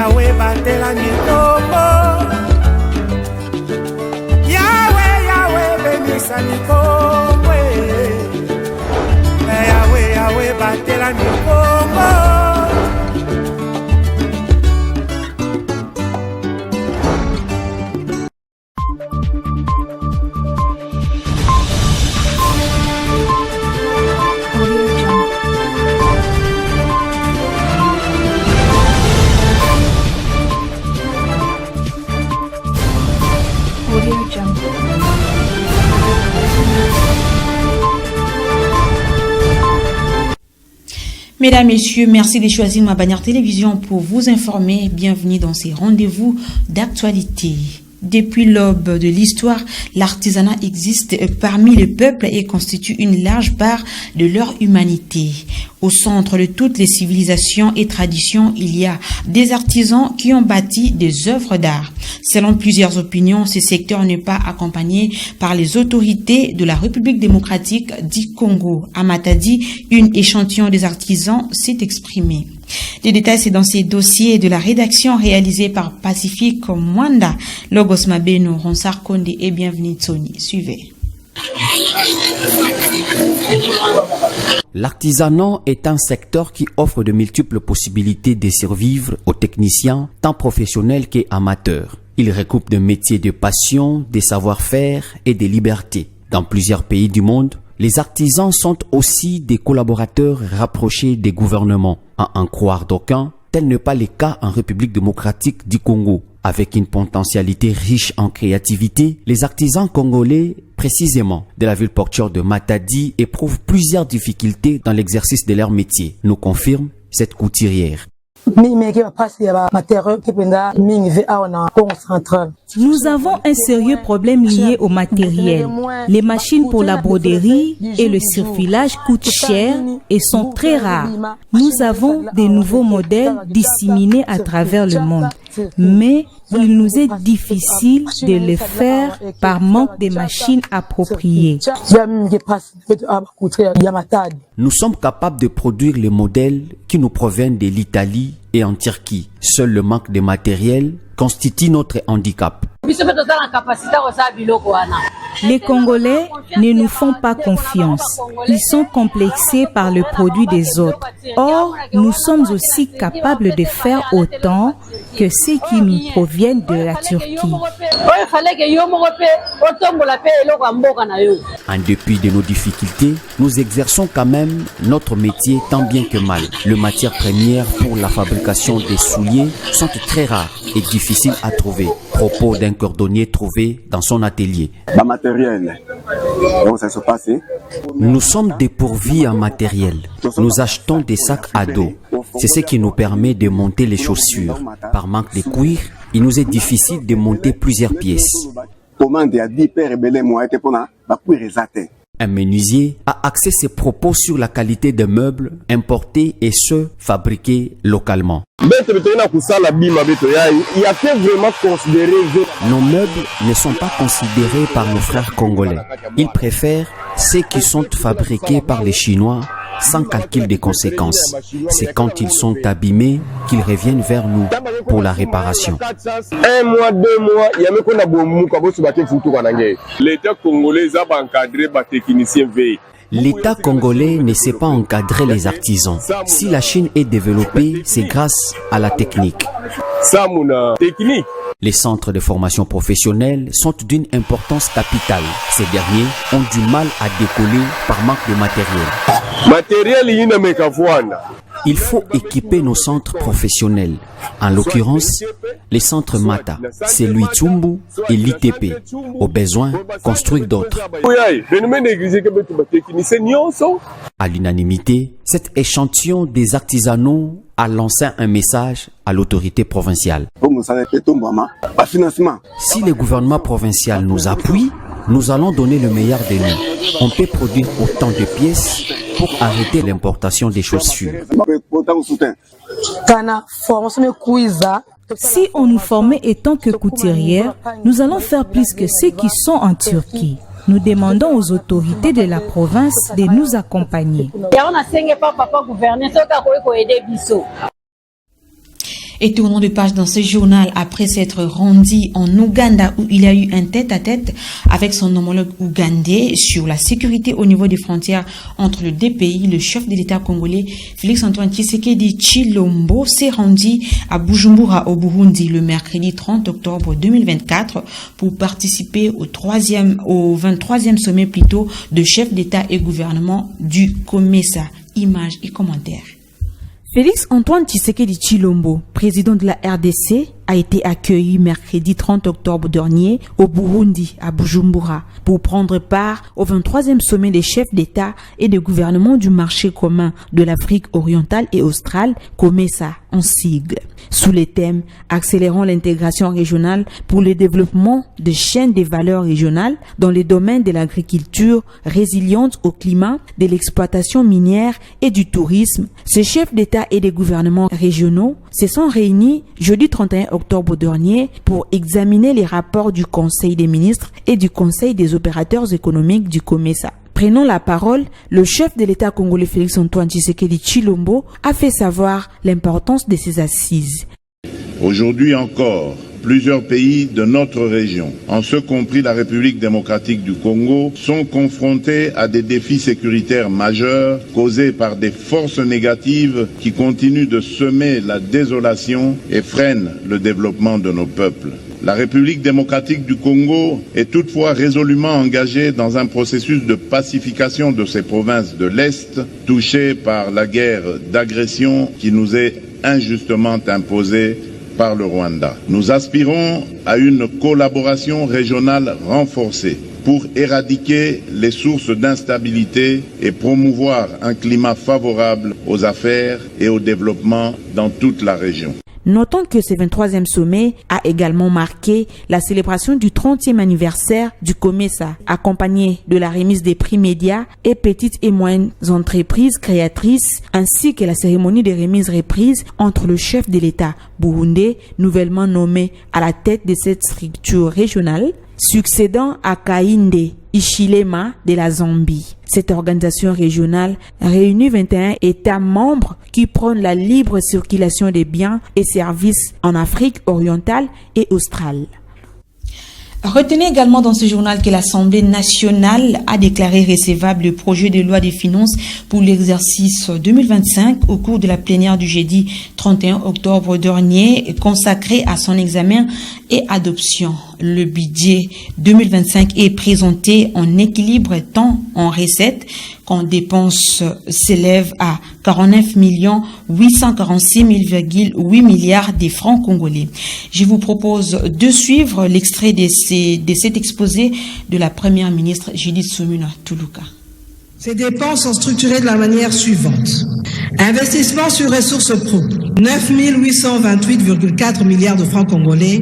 Yahweh batela mikongo. Yahweh benisa mikongo. Yahweh batela mikongo. Mesdames, Messieurs, merci de choisir ma bannière télévision pour vous informer. Bienvenue dans ces rendez-vous d'actualité. Depuis l'aube de l'histoire, l'artisanat existe parmi le peuple et constitue une large part de leur humanité. Au centre de toutes les civilisations et traditions, il y a des artisans qui ont bâti des œuvres d'art. Selon plusieurs opinions, ce secteur n'est pas accompagné par les autorités de la République démocratique du Congo. À Matadi, une échantillon des artisans s'est exprimé. Les détails, c'est dans ces dossiers de la rédaction réalisée par Pacifique Mwanda, Logos Mabeno, Ronsar Konde et Bienvenue Tony. Suivez. L'artisanat est un secteur qui offre de multiples possibilités de survivre aux techniciens, tant professionnels qu'amateurs. Il recoupe des métiers de passion, des savoir-faire et des libertés. Dans plusieurs pays du monde, les artisans sont aussi des collaborateurs rapprochés des gouvernements. À en croire d'aucuns, tel n'est pas le cas en République démocratique du Congo. Avec une potentialité riche en créativité, les artisans congolais, précisément de la ville portuaire de Matadi, éprouvent plusieurs difficultés dans l'exercice de leur métier, nous confirme cette couturière. Nous avons un sérieux problème lié au matériel. Les machines pour la broderie et le surfilage coûtent cher et sont très rares. Nous avons des nouveaux modèles disséminés à travers le monde, mais il nous est difficile de le faire par manque de machines appropriées. Nous sommes capables de produire les modèles qui nous proviennent de l'Italie et en Turquie. Seul le manque de matériel constitue notre handicap. Les Congolais ne nous font pas confiance. Ils sont complexés par le produit des autres. Or, nous sommes aussi capables de faire autant que ceux qui nous proviennent de la Turquie. En dépit de nos difficultés, nous exerçons quand même notre métier tant bien que mal. Les matières premières pour la fabrication des souliers sont très rares et difficiles à trouver. Propos d'un cordonnier trouvé dans son atelier. Nous sommes dépourvus en matériel. Nous achetons des sacs à dos. C'est ce qui nous permet de monter les chaussures. Par manque de cuir, il nous est difficile de monter plusieurs pièces. Un menuisier a axé ses propos sur la qualité des meubles importés et ceux fabriqués localement. Nos meubles ne sont pas considérés par nos frères congolais. Ils préfèrent ceux qui sont fabriqués par les Chinois sans calcul des conséquences. C'est quand ils sont abîmés qu'ils reviennent vers nous pour la réparation. 1 mois, 2 mois, il y a même qu'on a beaucoup. L'État congolais a encadré les techniciens veillés. L'État congolais ne sait pas encadrer les artisans. Si la Chine est développée, c'est grâce à la technique. Les centres de formation professionnelle sont d'une importance capitale. Ces derniers ont du mal à décoller par manque de matériel. Il faut équiper nos centres professionnels. En l'occurrence, les centres Mata, celui Tsumbu et l'ITP. Au besoin, construire d'autres. À l'unanimité, cet échantillon des artisanaux a lancé un message à l'autorité provinciale. Si le gouvernement provincial nous appuie, nous allons donner le meilleur de nous. On peut produire autant de pièces pour arrêter l'importation des chaussures. Si on nous formait étant que couturières, nous allons faire plus que ceux qui sont en Turquie. Nous demandons aux autorités de la province de nous accompagner. Et tournons de page dans ce journal après s'être rendu en Ouganda où il a eu un tête-à-tête avec son homologue ougandais sur la sécurité au niveau des frontières entre les deux pays. Le chef de l'État congolais, Félix-Antoine Tshisekedi Tshilombo, s'est rendu à Bujumbura au Burundi le mercredi 30 octobre 2024 pour participer au 23e sommet plutôt de chefs d'État et gouvernement du COMESA. Images et commentaires. Félix-Antoine Tshisekedi Tshilombo, président de la RDC, a été accueilli mercredi 30 octobre dernier au Burundi, à Bujumbura, pour prendre part au 23e sommet des chefs d'État et de gouvernement du marché commun de l'Afrique orientale et australe, COMESA en sigle, sous les thèmes accélérant l'intégration régionale pour le développement de chaînes de valeur régionales dans les domaines de l'agriculture résiliente au climat, de l'exploitation minière et du tourisme. Ces chefs d'État et des gouvernements régionaux se sont réunis jeudi 31 octobre dernier pour examiner les rapports du Conseil des ministres et du Conseil des opérateurs économiques du COMESA. Prenant la parole, le chef de l'État congolais Félix-Antoine Tshisekedi Tshilombo a fait savoir l'importance de ces assises. Aujourd'hui encore, plusieurs pays de notre région, en ce compris la République démocratique du Congo, sont confrontés à des défis sécuritaires majeurs causés par des forces négatives qui continuent de semer la désolation et freinent le développement de nos peuples. La République démocratique du Congo est toutefois résolument engagée dans un processus de pacification de ces provinces de l'Est, touchées par la guerre d'agression qui nous est injustement imposée par le Rwanda. Nous aspirons à une collaboration régionale renforcée pour éradiquer les sources d'instabilité et promouvoir un climat favorable aux affaires et au développement dans toute la région. Notons que ce 23e sommet a également marqué la célébration du 30e anniversaire du COMESA, accompagné de la remise des prix médias et petites et moyennes entreprises créatrices, ainsi que la cérémonie de remise-reprise entre le chef de l'État burundais, nouvellement nommé à la tête de cette structure régionale, succédant à Kainde Hichilema de la Zambie. Cette organisation régionale réunit 21 États membres qui prônent la libre circulation des biens et services en Afrique orientale et australe. Retenez également dans ce journal que l'Assemblée nationale a déclaré recevable le projet de loi des finances pour l'exercice 2025 au cours de la plénière du jeudi 31 octobre dernier, consacrée à son examen et adoption. Le budget 2025 est présenté en équilibre tant en recettes qu'en dépenses s'élève à 49 846 000,8 milliards de francs congolais. Je vous propose de suivre l'extrait de cet exposé de la première ministre Judith Suminwa Tuluka. Ces dépenses sont structurées de la manière suivante. Investissement sur ressources propres, 9 828,4 milliards de francs congolais,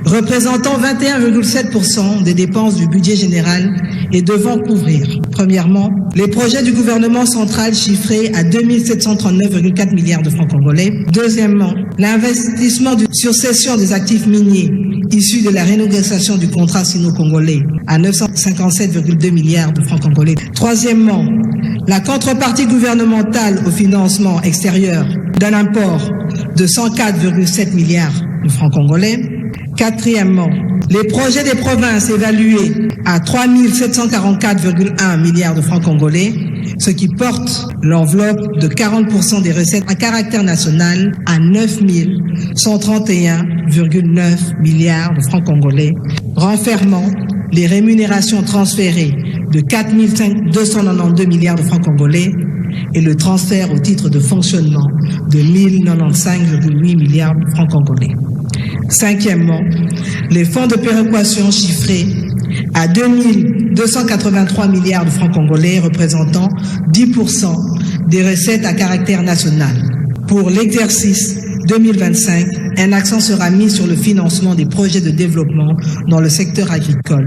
représentant 21,7% des dépenses du budget général et devant couvrir, premièrement, les projets du gouvernement central chiffrés à 2 739,4 milliards de francs congolais. Deuxièmement, l'investissement sur cession des actifs miniers issus de la renégociation du contrat sino-congolais à 957,2 milliards de francs congolais. Troisièmement, la contrepartie gouvernementale au financement extérieur d'un import de 104,7 milliards de francs congolais. Quatrièmement, les projets des provinces évalués à 3 744,1 milliards de francs congolais, ce qui porte l'enveloppe de 40% des recettes à caractère national à 9 131,9 milliards de francs congolais, renfermant les rémunérations transférées de 4 292 milliards de francs congolais et le transfert au titre de fonctionnement de 1095,8 milliards de francs congolais. Cinquièmement, les fonds de péréquation chiffrés à 2283 milliards de francs congolais représentant 10% des recettes à caractère national. Pour l'exercice 2025, un accent sera mis sur le financement des projets de développement dans le secteur agricole,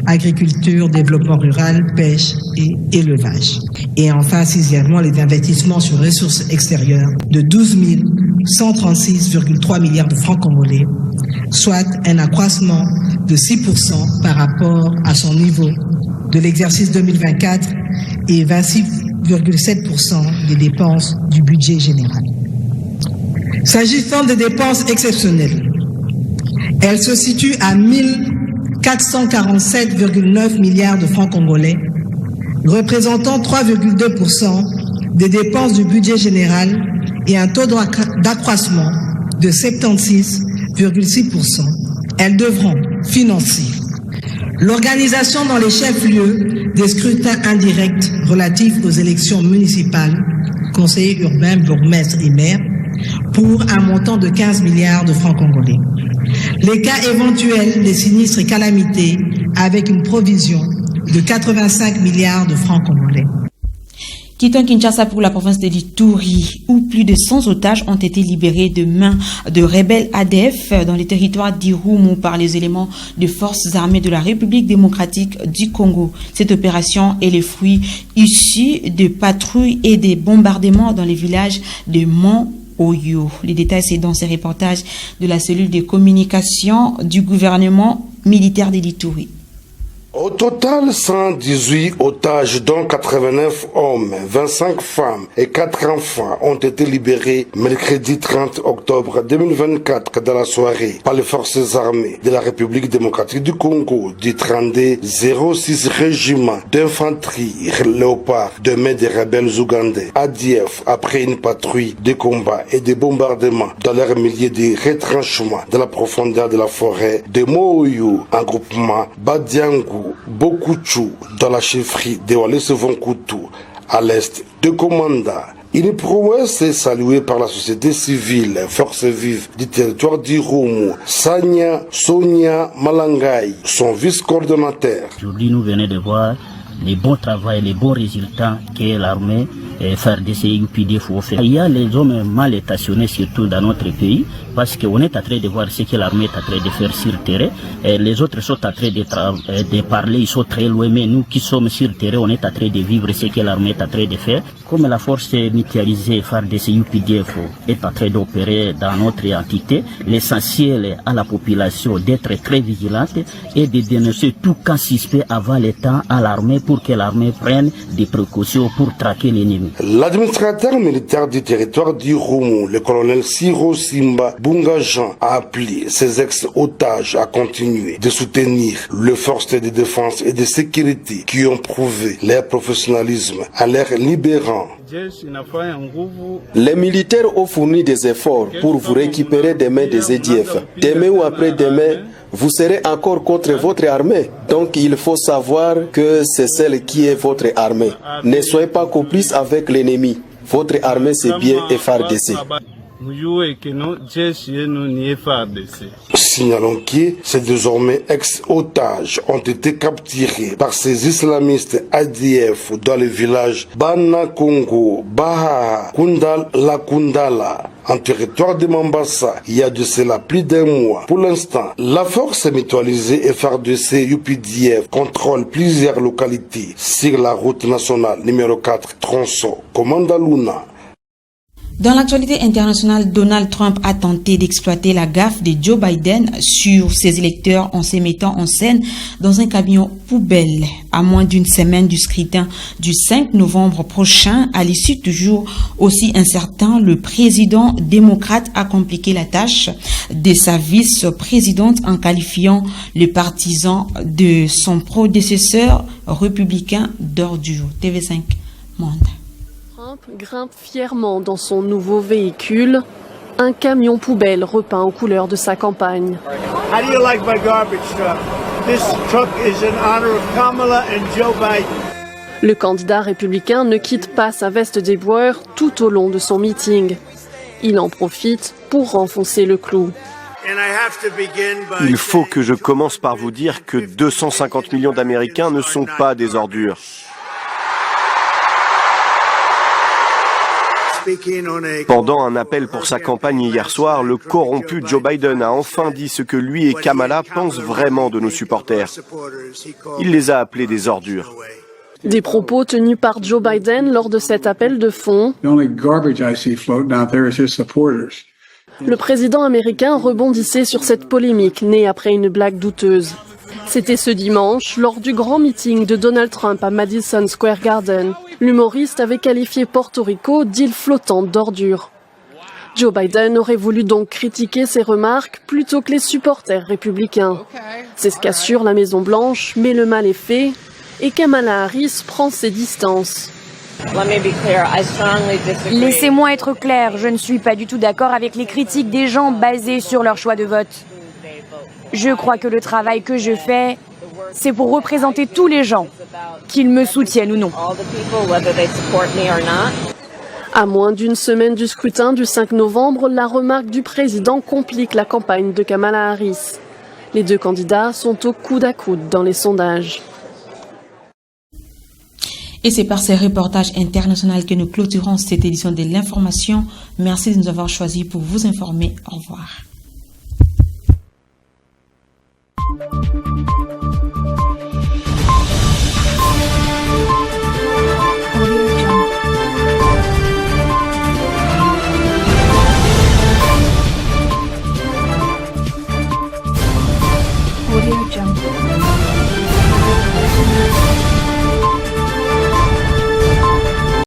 agriculture, développement rural, pêche et élevage. Et enfin, sixièmement, les investissements sur ressources extérieures de 12 136,3 milliards de francs congolais, soit un accroissement de 6% par rapport à son niveau de l'exercice 2024 et 26,7% des dépenses du budget général. S'agissant des dépenses exceptionnelles, elles se situent à 1447,9 milliards de francs congolais, représentant 3,2% des dépenses du budget général et un taux d'accroissement de 76,6%. Elles devront financer l'organisation dans les chefs-lieux des scrutins indirects relatifs aux élections municipales, conseillers urbains, bourgmestres et maires, pour un montant de 15 milliards de francs congolais. Les cas éventuels des sinistres et calamités avec une provision de 85 milliards de francs congolais. Quittons Kinshasa pour la province de l'Ituri, où plus de 100 otages ont été libérés de main de rebelles ADF dans les territoires d'Irumu par les éléments de forces armées de la République démocratique du Congo. Cette opération est le fruit issu de patrouilles et des bombardements dans les villages de Mont-Oyo. Les détails, c'est dans ces reportages de la cellule de communication du gouvernement militaire de l'Ituri. Au total, 118 otages, dont 89 hommes, 25 femmes et 4 enfants ont été libérés mercredi 30 octobre 2024 dans la soirée par les forces armées de la République démocratique du Congo du 32 06 régiment d'infanterie Léopard de main des rebelles ougandais ADF après une patrouille de combat et de bombardements dans leur milieu de retranchement dans la profondeur de la forêt de Moyo en groupement Badiangou Bokuchu dans la chefferie de Walese-Vonkutu à l'est de Komanda. Une prouesse est saluée par la société civile, forces vives du territoire d'Irumu, Sanya Sonia Malangai, son vice-coordonnateur. Aujourd'hui, nous venons de voir les bons travail, les bons résultats que l'armée FARDC et UPDF ont fait. Il y a les hommes mal stationnés surtout dans notre pays parce qu'on est en train de voir ce que l'armée est en train de faire sur le terrain. Et les autres sont en train de parler, ils sont très loin, mais nous qui sommes sur le terrain, on est en train de vivre ce que l'armée est en train de faire. Comme la force militarisée FARDC et UPDF est en train d'opérer dans notre entité, l'essentiel à la population d'être très vigilante et de dénoncer tout cas suspect avant le temps à l'armée pour que l'armée prenne des précautions pour traquer l'ennemi. L'administrateur militaire du territoire d'Irumu, le colonel Siro Simba Bungajan, a appelé ses ex-otages à continuer de soutenir les forces de défense et de sécurité qui ont prouvé leur professionnalisme en les libérant. Les militaires ont fourni des efforts pour vous récupérer des mains des EDF. Demain ou après-demain, vous serez encore contre votre armée. Donc il faut savoir que c'est celle qui est votre armée. Ne soyez pas complices avec l'ennemi. Votre armée, c'est bien FARDC. Signalons que ces désormais ex-otages ont été capturés par ces islamistes ADF dans le village Bana Congo, Baha, Kundal, La Kundala, en territoire de Mambasa, il y a de cela plus d'un mois. Pour l'instant, la force mutualisée FARDC UPDF contrôle plusieurs localités sur la route nationale numéro 4 tronçon Komanda-Luna. Dans l'actualité internationale, Donald Trump a tenté d'exploiter la gaffe de Joe Biden sur ses électeurs en se mettant en scène dans un camion poubelle. À moins d'une semaine du scrutin du 5 novembre prochain, à l'issue toujours aussi incertain, le président démocrate a compliqué la tâche de sa vice-présidente en qualifiant les partisans de son prédécesseur républicain d'ordure. TV5 Monde. Trump grimpe fièrement dans son nouveau véhicule, un camion poubelle repeint aux couleurs de sa campagne. How do you like my garbage truck? This truck is in honor of Kamala and Joe Biden. Le candidat républicain ne quitte pas sa veste d'éboueur tout au long de son meeting. Il en profite pour renfoncer le clou. Il faut que je commence par vous dire que 250 millions d'Américains ne sont pas des ordures. Pendant un appel pour sa campagne hier soir, le corrompu Joe Biden a enfin dit ce que lui et Kamala pensent vraiment de nos supporters. Il les a appelés des ordures. Des propos tenus par Joe Biden lors de cet appel de fond. Le président américain rebondissait sur cette polémique née après une blague douteuse. C'était ce dimanche, lors du grand meeting de Donald Trump à Madison Square Garden. L'humoriste avait qualifié Porto Rico d'île flottante d'ordures. Joe Biden aurait voulu donc critiquer ces remarques plutôt que les supporters républicains. C'est ce qu'assure la Maison-Blanche, mais le mal est fait et Kamala Harris prend ses distances. Laissez-moi être clair, je ne suis pas du tout d'accord avec les critiques des gens basées sur leur choix de vote. Je crois que le travail que je fais, c'est pour représenter tous les gens, qu'ils me soutiennent ou non. À moins d'une semaine du scrutin du 5 novembre, la remarque du président complique la campagne de Kamala Harris. Les deux candidats sont au coude à coude dans les sondages. Et c'est par ces reportages internationaux que nous clôturons cette édition de l'information. Merci de nous avoir choisis pour vous informer. Au revoir.